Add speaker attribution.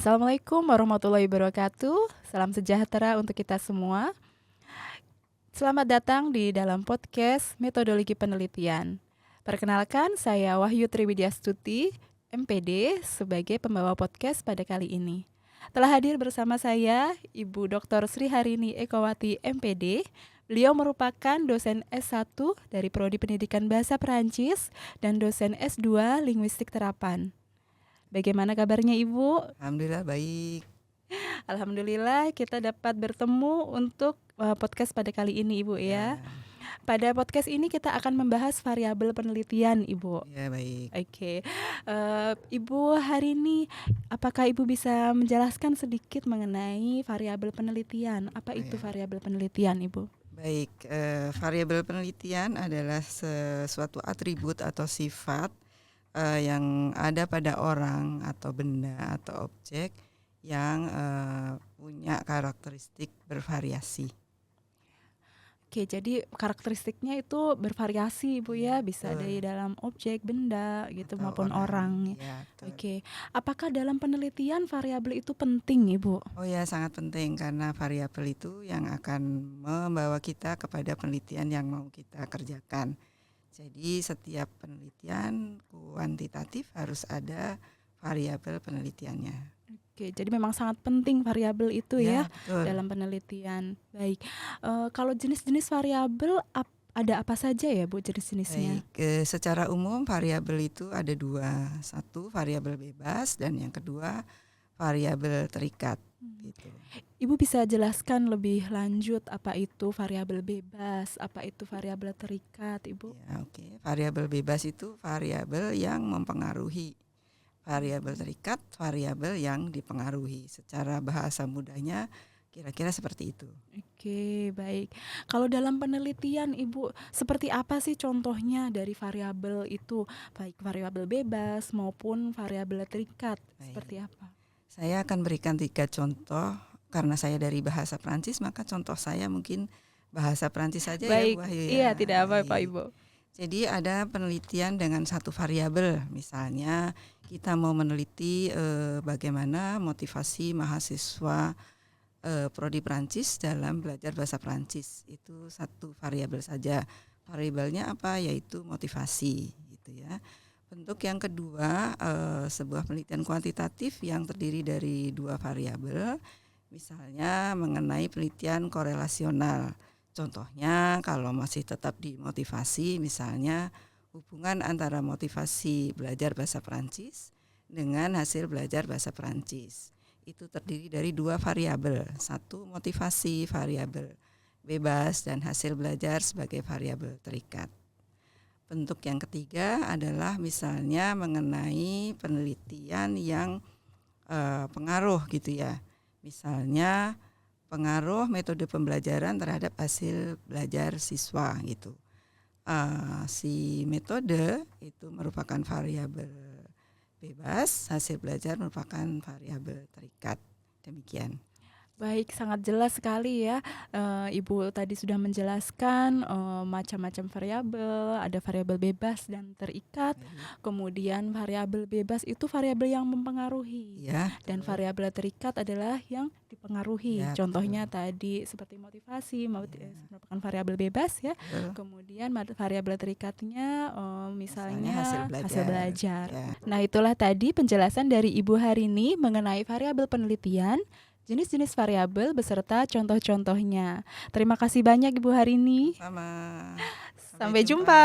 Speaker 1: Assalamualaikum warahmatullahi wabarakatuh. Salam sejahtera untuk kita semua. Selamat datang di dalam podcast Metodologi Penelitian. Perkenalkan, saya Wahyu Triwidyastuti, MPD, sebagai pembawa podcast pada kali ini. Telah hadir bersama saya Ibu Dr. Sri Harini Ekowati, MPD. Beliau merupakan dosen S1 dari Prodi Pendidikan Bahasa Perancis dan dosen S2 Linguistik Terapan. Bagaimana kabarnya Ibu?
Speaker 2: Alhamdulillah baik.
Speaker 1: Alhamdulillah kita dapat bertemu untuk podcast pada kali ini Ibu ya. Pada podcast ini kita akan membahas variabel penelitian Ibu.
Speaker 2: Ya baik.
Speaker 1: Oke. Ibu hari ini apakah Ibu bisa menjelaskan sedikit mengenai variabel penelitian? Apa itu variabel penelitian Ibu?
Speaker 2: Baik, variabel penelitian adalah sesuatu atribut atau sifat yang ada pada orang atau benda atau objek yang punya karakteristik bervariasi.
Speaker 1: Oke, jadi karakteristiknya itu bervariasi Ibu ya, bisa
Speaker 2: betul.
Speaker 1: dari dalam objek, benda gitu
Speaker 2: Atau
Speaker 1: maupun orang.
Speaker 2: Ya, betul.
Speaker 1: Oke, apakah dalam penelitian variabel itu penting Ibu?
Speaker 2: Oh ya, sangat penting karena variabel itu yang akan membawa kita kepada penelitian yang mau kita kerjakan. Jadi setiap penelitian kuantitatif harus ada variabel penelitiannya.
Speaker 1: Oke, jadi memang sangat penting variabel itu ya
Speaker 2: betul.
Speaker 1: dalam penelitian. Baik, kalau jenis-jenis variabel ada apa saja ya Bu jenis-jenisnya?
Speaker 2: Baik, secara umum variabel itu ada dua, satu variabel bebas dan yang kedua variabel terikat. Gitu.
Speaker 1: Ibu bisa jelaskan lebih lanjut apa itu variabel bebas, apa itu variabel terikat, Ibu?
Speaker 2: Ya, oke. Variabel bebas itu variabel yang mempengaruhi. Variabel terikat variabel yang dipengaruhi. Secara bahasa mudahnya kira-kira seperti itu.
Speaker 1: Oke, baik. Kalau dalam penelitian Ibu, seperti apa sih contohnya dari variabel itu, baik variabel bebas maupun variabel terikat?
Speaker 2: Baik.
Speaker 1: Seperti apa?
Speaker 2: Saya akan berikan 3 contoh. Karena saya dari bahasa Perancis, maka contoh saya mungkin bahasa Perancis saja.
Speaker 1: Baik,
Speaker 2: ya, Wahyu ya.
Speaker 1: Iya, tidak apa-apa Ibu.
Speaker 2: Jadi ada penelitian dengan satu variabel, misalnya kita mau meneliti bagaimana motivasi mahasiswa Prodi Perancis dalam belajar bahasa Perancis. Itu satu variabel saja. Variabelnya apa? Yaitu motivasi, gitu ya. Bentuk yang kedua, sebuah penelitian kuantitatif yang terdiri dari 2 variabel, misalnya mengenai penelitian korelasional. Contohnya kalau masih tetap di motivasi, misalnya hubungan antara motivasi belajar bahasa Perancis dengan hasil belajar bahasa Perancis. Itu terdiri dari 2 variabel, satu motivasi variabel bebas dan hasil belajar sebagai variabel terikat. Bentuk yang ketiga adalah misalnya mengenai penelitian yang pengaruh gitu ya. Misalnya pengaruh metode pembelajaran terhadap hasil belajar siswa gitu. Si metode itu merupakan variabel bebas, hasil belajar merupakan variabel terikat. Demikian.
Speaker 1: Baik, sangat jelas sekali ya. Ibu tadi sudah menjelaskan macam-macam variabel, ada variabel bebas dan terikat. Kemudian variabel bebas itu variabel yang mempengaruhi.
Speaker 2: Ya,
Speaker 1: dan variabel terikat adalah yang dipengaruhi.
Speaker 2: Ya,
Speaker 1: Contohnya tadi seperti motivasi merupakan variabel bebas ya. Kemudian variabel terikatnya misalnya hasil belajar.
Speaker 2: Ya.
Speaker 1: Nah, itulah tadi penjelasan dari Ibu Harini mengenai variabel penelitian, jenis-jenis variabel beserta contoh-contohnya. Terima kasih banyak Ibu Harini.
Speaker 2: Sama.
Speaker 1: Sampai jumpa.